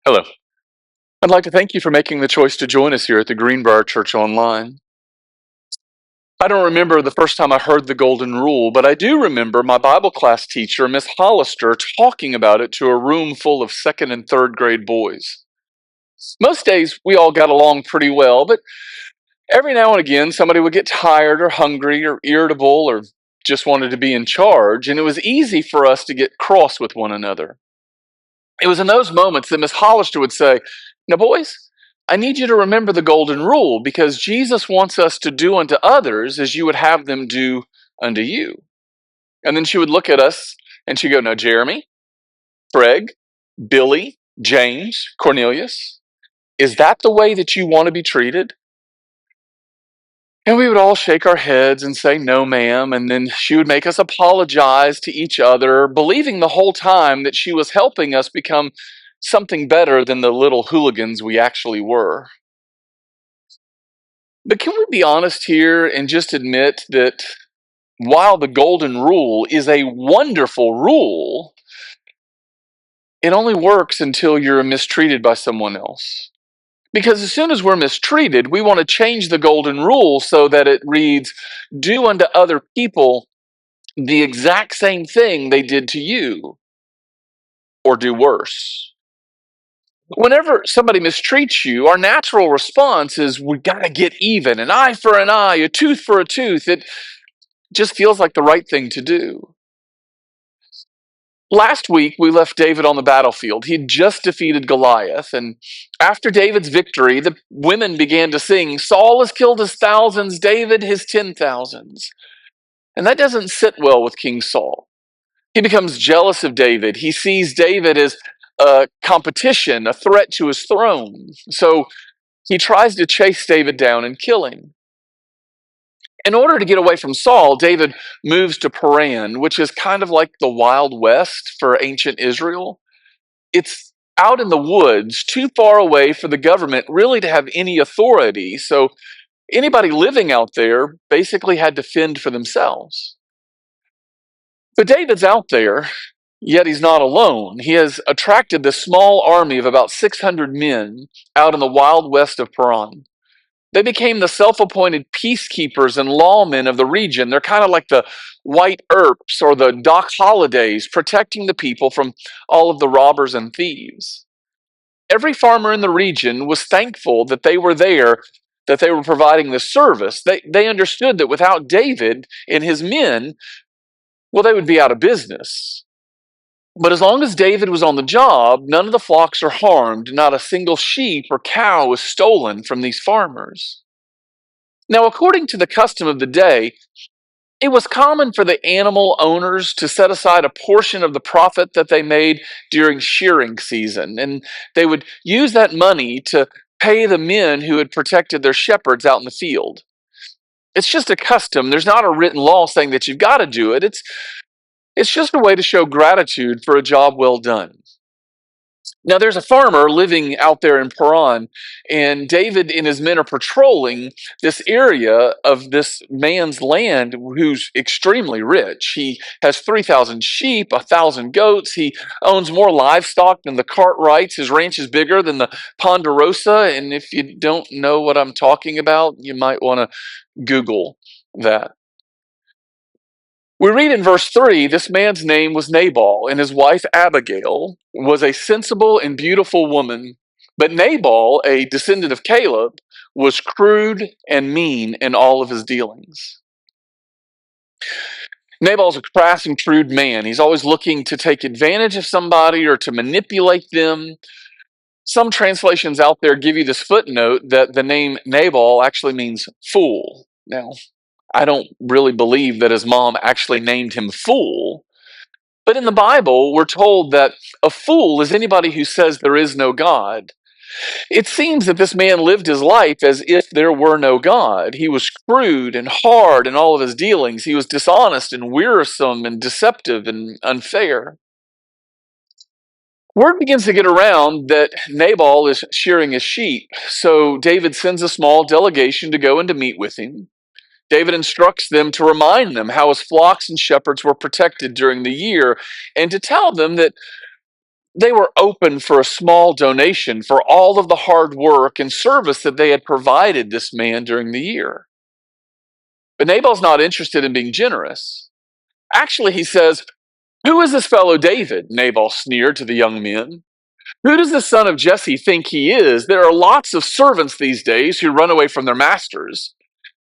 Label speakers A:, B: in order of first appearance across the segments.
A: Hello. I'd like to thank you for making the choice to join us here at the Greenbrier Church Online. I don't remember the first time I heard the Golden Rule, but I do remember my Bible class teacher, Miss Hollister, talking about it to a room full of second and third grade boys. Most days we all got along pretty well, but every now and again somebody would get tired or hungry or irritable or just wanted to be in charge, and it was easy for us to get cross with one another. It was in those moments that Miss Hollister would say, "Now, boys, I need you to remember the golden rule because Jesus wants us to do unto others as you would have them do unto you." And then she would look at us and she'd go, "Now, Jeremy, Craig, Billy, James, Cornelius, is that the way that you want to be treated?" And we would all shake our heads and say, "No, ma'am." And then she would make us apologize to each other, believing the whole time that she was helping us become something better than the little hooligans we actually were. But can we be honest here and just admit that while the golden rule is a wonderful rule, it only works until you're mistreated by someone else? Because as soon as we're mistreated, we want to change the golden rule so that it reads, "Do unto other people the exact same thing they did to you, or do worse." Whenever somebody mistreats you, our natural response is, "We got to get even, an eye for an eye, a tooth for a tooth." It just feels like the right thing to do. Last week, we left David on the battlefield. He'd just defeated Goliath, and after David's victory, the women began to sing, "Saul has killed his thousands, David his 10,000s." And that doesn't sit well with King Saul. He becomes jealous of David. He sees David as a competition, a threat to his throne. So he tries to chase David down and kill him. In order to get away from Saul, David moves to Paran, which is kind of like the Wild West for ancient Israel. It's out in the woods, too far away for the government really to have any authority. So anybody living out there basically had to fend for themselves. But David's out there, yet he's not alone. He has attracted this small army of about 600 men out in the wild west of Paran. They became the self-appointed peacekeepers and lawmen of the region. They're kind of like the White Earps or the Doc Hollidays, protecting the people from all of the robbers and thieves. Every farmer in the region was thankful that they were there, that they were providing this service. They understood that without David and his men, well, they would be out of business. But as long as David was on the job, none of the flocks are harmed. Not a single sheep or cow was stolen from these farmers. Now, according to the custom of the day, it was common for the animal owners to set aside a portion of the profit that they made during shearing season, and they would use that money to pay the men who had protected their shepherds out in the field. It's just a custom. There's not a written law saying that you've got to do it. It's just a way to show gratitude for a job well done. Now, there's a farmer living out there in Paran, and David and his men are patrolling this area of this man's land who's extremely rich. He has 3,000 sheep, 1,000 goats. He owns more livestock than the Cartwrights. His ranch is bigger than the Ponderosa. And if you don't know what I'm talking about, you might want to Google that. We read in verse 3, this man's name was Nabal, and his wife Abigail was a sensible and beautiful woman. But Nabal, a descendant of Caleb, was crude and mean in all of his dealings. Nabal's a crass and crude man. He's always looking to take advantage of somebody or to manipulate them. Some translations out there give you this footnote that the name Nabal actually means fool. Now, I don't really believe that his mom actually named him fool. But in the Bible, we're told that a fool is anybody who says there is no God. It seems that this man lived his life as if there were no God. He was crude and hard in all of his dealings. He was dishonest and wearisome and deceptive and unfair. Word begins to get around that Nabal is shearing his sheep, so David sends a small delegation to go and to meet with him. David instructs them to remind them how his flocks and shepherds were protected during the year and to tell them that they were open for a small donation for all of the hard work and service that they had provided this man during the year. But Nabal's not interested in being generous. Actually, he says, "Who is this fellow David?" Nabal sneered to the young men. "Who does the son of Jesse think he is? There are lots of servants these days who run away from their masters.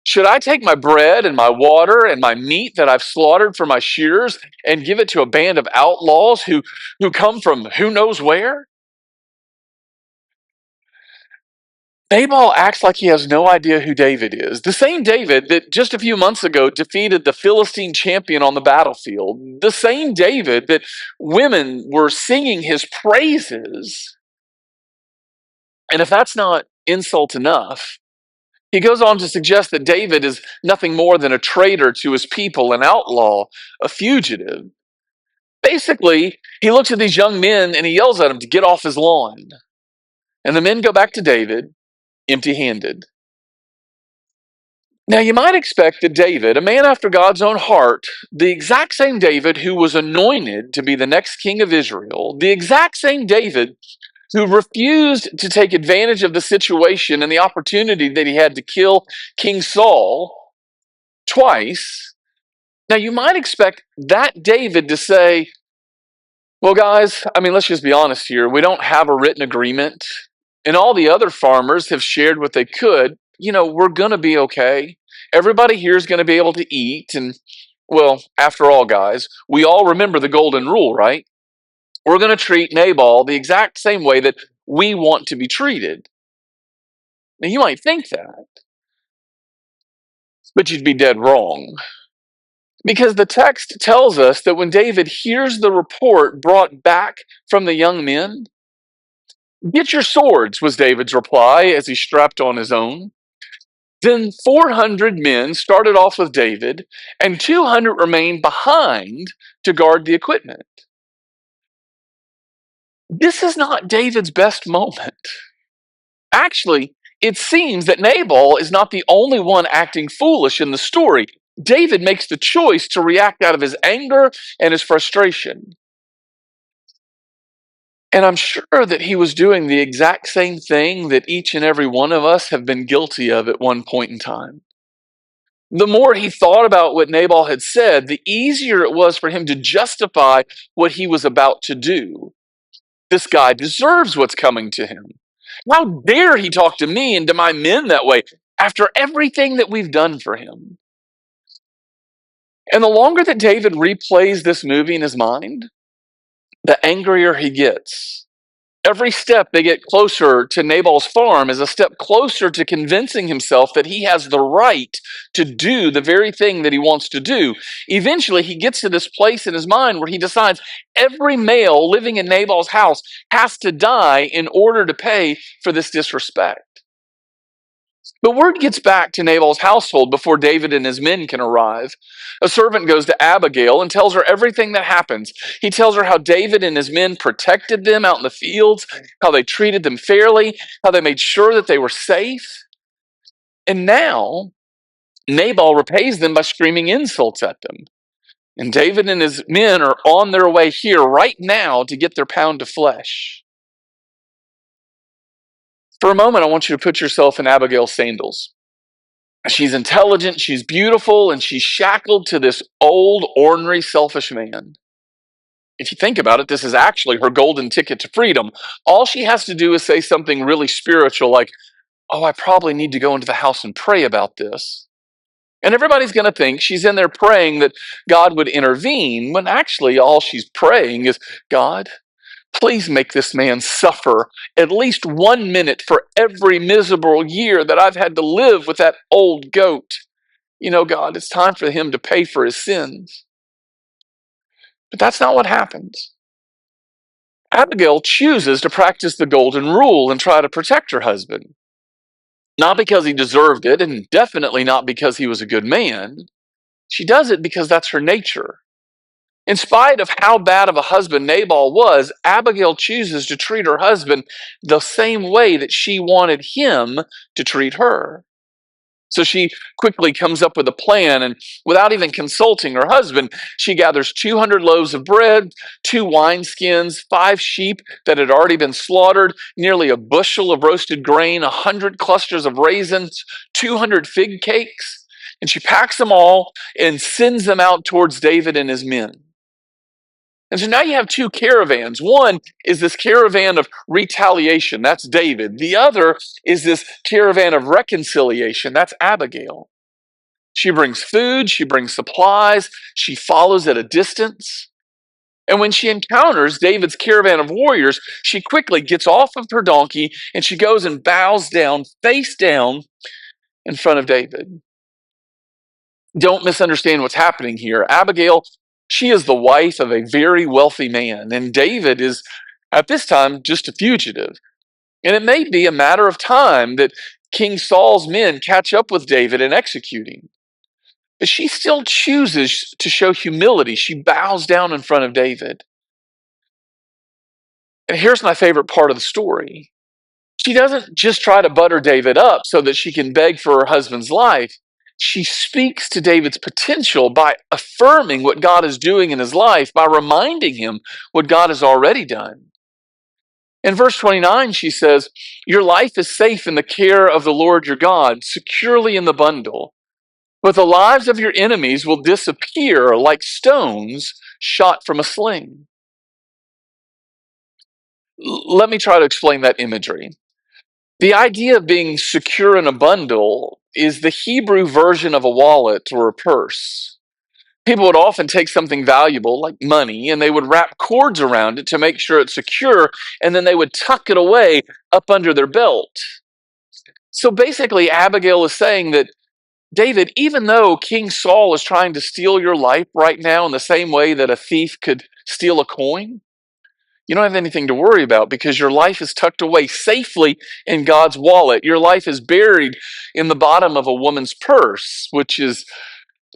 A: Should I take my bread and my water and my meat that I've slaughtered for my shearers and give it to a band of outlaws who come from who knows where?" Nabal acts like he has no idea who David is. The same David that just a few months ago defeated the Philistine champion on the battlefield. The same David that women were singing his praises. And if that's not insult enough, he goes on to suggest that David is nothing more than a traitor to his people, an outlaw, a fugitive. Basically, he looks at these young men and he yells at them to get off his lawn. And the men go back to David empty handed. Now, you might expect that David, a man after God's own heart, the exact same David who was anointed to be the next king of Israel, the exact same David who refused to take advantage of the situation and the opportunity that he had to kill King Saul twice. Now, you might expect that David to say, "Well, guys, let's just be honest here. We don't have a written agreement, and all the other farmers have shared what they could. We're going to be okay. Everybody here is going to be able to eat. And, well, after all, guys, we all remember the golden rule, right? We're going to treat Nabal the exact same way that we want to be treated." Now, you might think that, but you'd be dead wrong. Because the text tells us that when David hears the report brought back from the young men, "Get your swords," was David's reply as he strapped on his own. Then 400 men started off with David, and 200 remained behind to guard the equipment. This is not David's best moment. Actually, it seems that Nabal is not the only one acting foolish in the story. David makes the choice to react out of his anger and his frustration. And I'm sure that he was doing the exact same thing that each and every one of us have been guilty of at one point in time. The more he thought about what Nabal had said, the easier it was for him to justify what he was about to do. This guy deserves what's coming to him. How dare he talk to me and to my men that way after everything that we've done for him? And the longer that David replays this movie in his mind, the angrier he gets. Every step they get closer to Nabal's farm is a step closer to convincing himself that he has the right to do the very thing that he wants to do. Eventually, he gets to this place in his mind where he decides every male living in Nabal's house has to die in order to pay for this disrespect. But word gets back to Nabal's household before David and his men can arrive. A servant goes to Abigail and tells her everything that happens. He tells her how David and his men protected them out in the fields, how they treated them fairly, how they made sure that they were safe. And now, Nabal repays them by screaming insults at them. And David and his men are on their way here right now to get their pound of flesh. For a moment, I want you to put yourself in Abigail's sandals. She's intelligent, she's beautiful, and she's shackled to this old, ornery, selfish man. If you think about it, this is actually her golden ticket to freedom. All she has to do is say something really spiritual like, "Oh, I probably need to go into the house and pray about this." And everybody's going to think she's in there praying that God would intervene, when actually all she's praying is, "God, please make this man suffer at least 1 minute for every miserable year that I've had to live with that old goat. God, it's time for him to pay for his sins." But that's not what happens. Abigail chooses to practice the golden rule and try to protect her husband. Not because he deserved it, and definitely not because he was a good man. She does it because that's her nature. In spite of how bad of a husband Nabal was, Abigail chooses to treat her husband the same way that she wanted him to treat her. So she quickly comes up with a plan, and without even consulting her husband, she gathers 200 loaves of bread, 2 wineskins, 5 sheep that had already been slaughtered, nearly a bushel of roasted grain, 100 clusters of raisins, 200 fig cakes, and she packs them all and sends them out towards David and his men. And so now you have two caravans. One is this caravan of retaliation. That's David. The other is this caravan of reconciliation. That's Abigail. She brings food, she brings supplies, she follows at a distance. And when she encounters David's caravan of warriors, she quickly gets off of her donkey and she goes and bows down, face down, in front of David. Don't misunderstand what's happening here. Abigail, she is the wife of a very wealthy man, and David is, at this time, just a fugitive. And it may be a matter of time that King Saul's men catch up with David and execute him. But she still chooses to show humility. She bows down in front of David. And here's my favorite part of the story. She doesn't just try to butter David up so that she can beg for her husband's life. She speaks to David's potential by affirming what God is doing in his life, by reminding him what God has already done. In verse 29, she says, "Your life is safe in the care of the Lord your God, securely in the bundle. But the lives of your enemies will disappear like stones shot from a sling." Let me try to explain that imagery. The idea of being secure in a bundle is the Hebrew version of a wallet or a purse. People would often take something valuable, like money, and they would wrap cords around it to make sure it's secure, and then they would tuck it away up under their belt. So basically, Abigail is saying that, David, even though King Saul is trying to steal your life right now in the same way that a thief could steal a coin, you don't have anything to worry about because your life is tucked away safely in God's wallet. Your life is buried in the bottom of a woman's purse, which is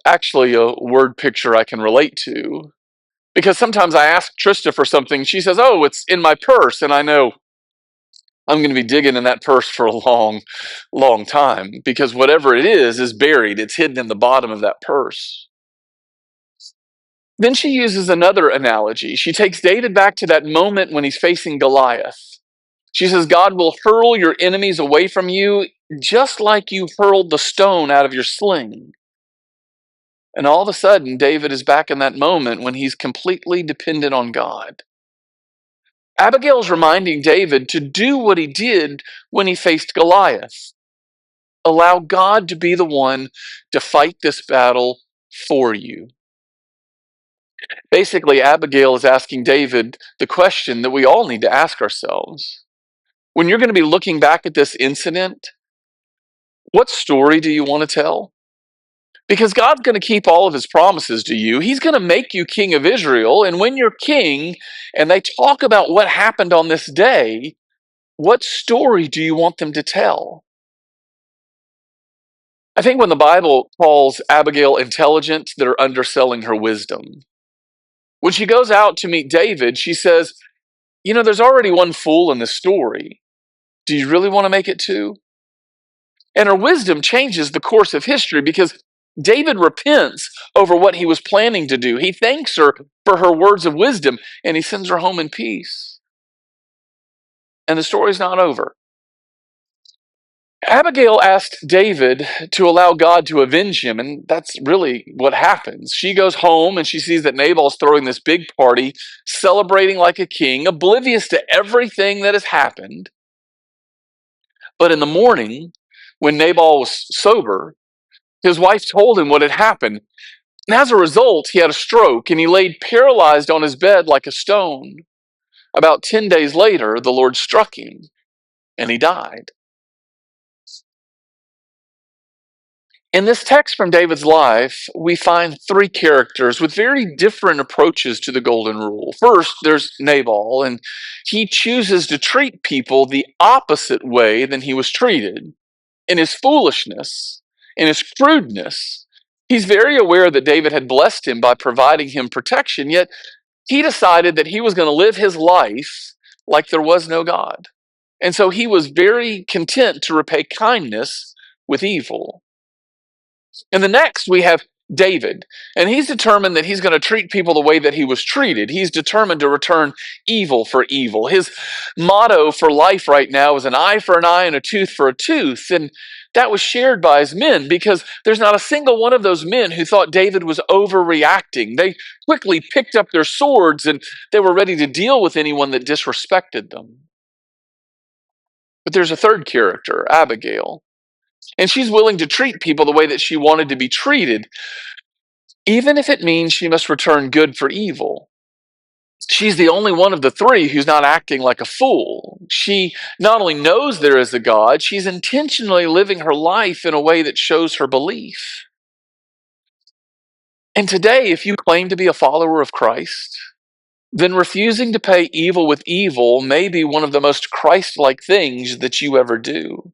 A: actually a word picture I can relate to. Because sometimes I ask Trista for something, she says, "Oh, it's in my purse," and I know I'm going to be digging in that purse for a long, long time because whatever it is buried. It's hidden in the bottom of that purse. Then she uses another analogy. She takes David back to that moment when he's facing Goliath. She says, God will hurl your enemies away from you just like you hurled the stone out of your sling. And all of a sudden, David is back in that moment when he's completely dependent on God. Abigail's reminding David to do what he did when he faced Goliath. Allow God to be the one to fight this battle for you. Basically, Abigail is asking David the question that we all need to ask ourselves. When you're going to be looking back at this incident, what story do you want to tell? Because God's going to keep all of his promises to you. He's going to make you king of Israel. And when you're king and they talk about what happened on this day, what story do you want them to tell? I think when the Bible calls Abigail intelligent, they're underselling her wisdom. When she goes out to meet David, she says, there's already one fool in this story. Do you really want to make it two? And her wisdom changes the course of history because David repents over what he was planning to do. He thanks her for her words of wisdom and he sends her home in peace. And the story's not over. Abigail asked David to allow God to avenge him, and that's really what happens. She goes home and she sees that Nabal's throwing this big party, celebrating like a king, oblivious to everything that has happened. But in the morning, when Nabal was sober, his wife told him what had happened. And as a result, he had a stroke and he laid paralyzed on his bed like a stone. About 10 days later, the Lord struck him and he died. In this text from David's life, we find three characters with very different approaches to the golden rule. First, there's Nabal, and he chooses to treat people the opposite way than he was treated. In his foolishness, in his crudeness, he's very aware that David had blessed him by providing him protection, yet he decided that he was going to live his life like there was no God. And so he was very content to repay kindness with evil. And the next we have David, and he's determined that he's going to treat people the way that he was treated. He's determined to return evil for evil. His motto for life right now is an eye for an eye and a tooth for a tooth. And that was shared by his men because there's not a single one of those men who thought David was overreacting. They quickly picked up their swords and they were ready to deal with anyone that disrespected them. But there's a third character, Abigail. And she's willing to treat people the way that she wanted to be treated, even if it means she must return good for evil. She's the only one of the three who's not acting like a fool. She not only knows there is a God, she's intentionally living her life in a way that shows her belief. And today, if you claim to be a follower of Christ, then refusing to pay evil with evil may be one of the most Christ-like things that you ever do.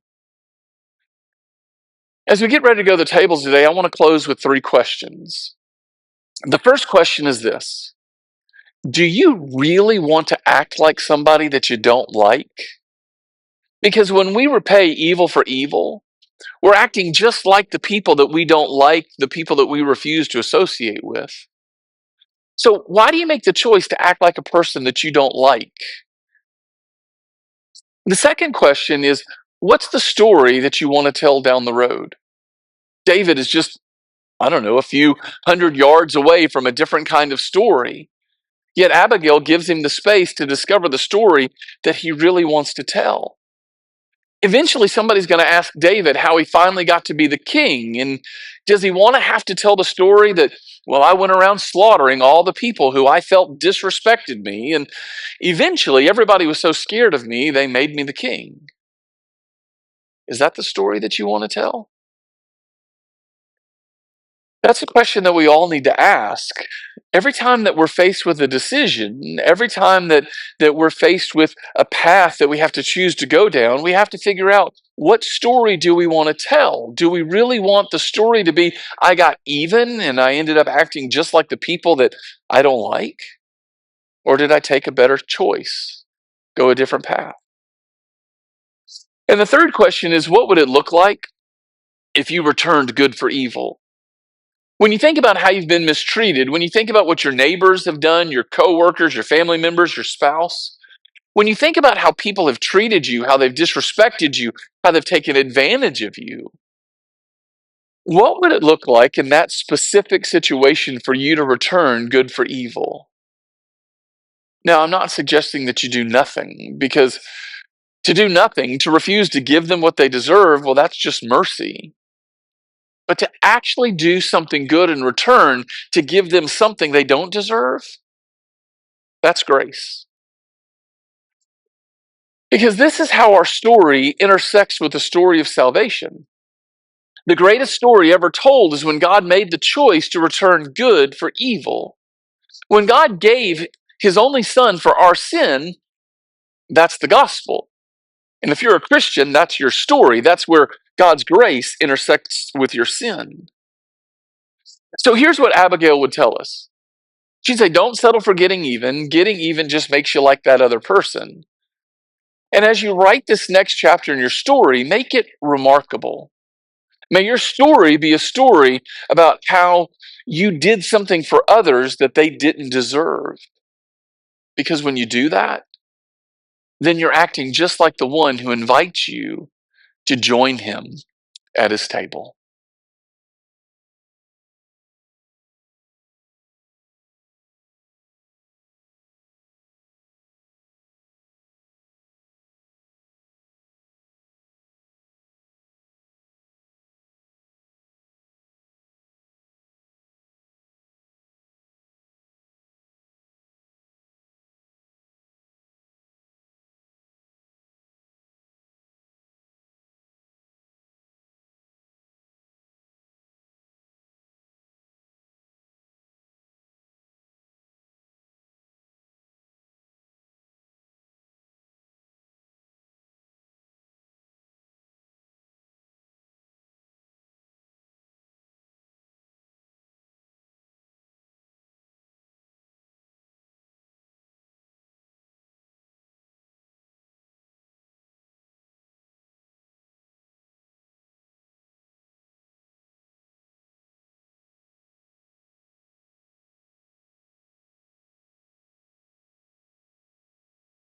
A: As we get ready to go to the tables today, I want to close with three questions. The first question is this: do you really want to act like somebody that you don't like? Because when we repay evil for evil, we're acting just like the people that we don't like, the people that we refuse to associate with. So why do you make the choice to act like a person that you don't like? The second question is, what's the story that you want to tell down the road? David is just, I don't know, a few hundred yards away from a different kind of story. Yet Abigail gives him the space to discover the story that he really wants to tell. Eventually, somebody's going to ask David how he finally got to be the king. And does he want to have to tell the story that, well, I went around slaughtering all the people who I felt disrespected me, and eventually everybody was so scared of me, they made me the king? Is that the story that you want to tell? That's a question that we all need to ask. Every time that we're faced with a decision, every time that we're faced with a path that we have to choose to go down, we have to figure out, what story do we want to tell? Do we really want the story to be, I got even and I ended up acting just like the people that I don't like? Or did I take a better choice, go a different path? And the third question is, what would it look like if you returned good for evil? When you think about how you've been mistreated, when you think about what your neighbors have done, your coworkers, your family members, your spouse, when you think about how people have treated you, how they've disrespected you, how they've taken advantage of you, what would it look like in that specific situation for you to return good for evil? Now, I'm not suggesting that you do nothing, because to do nothing, to refuse to give them what they deserve, well, that's just mercy. But to actually do something good in return, to give them something they don't deserve, that's grace. Because this is how our story intersects with the story of salvation. The greatest story ever told is when God made the choice to return good for evil. When God gave his only son for our sin, that's the gospel. And if you're a Christian, that's your story. That's where God's grace intersects with your sin. So here's what Abigail would tell us. She'd say, don't settle for getting even. Getting even just makes you like that other person. And as you write this next chapter in your story, make it remarkable. May your story be a story about how you did something for others that they didn't deserve. Because when you do that, then you're acting just like the one who invites you to join him at his table.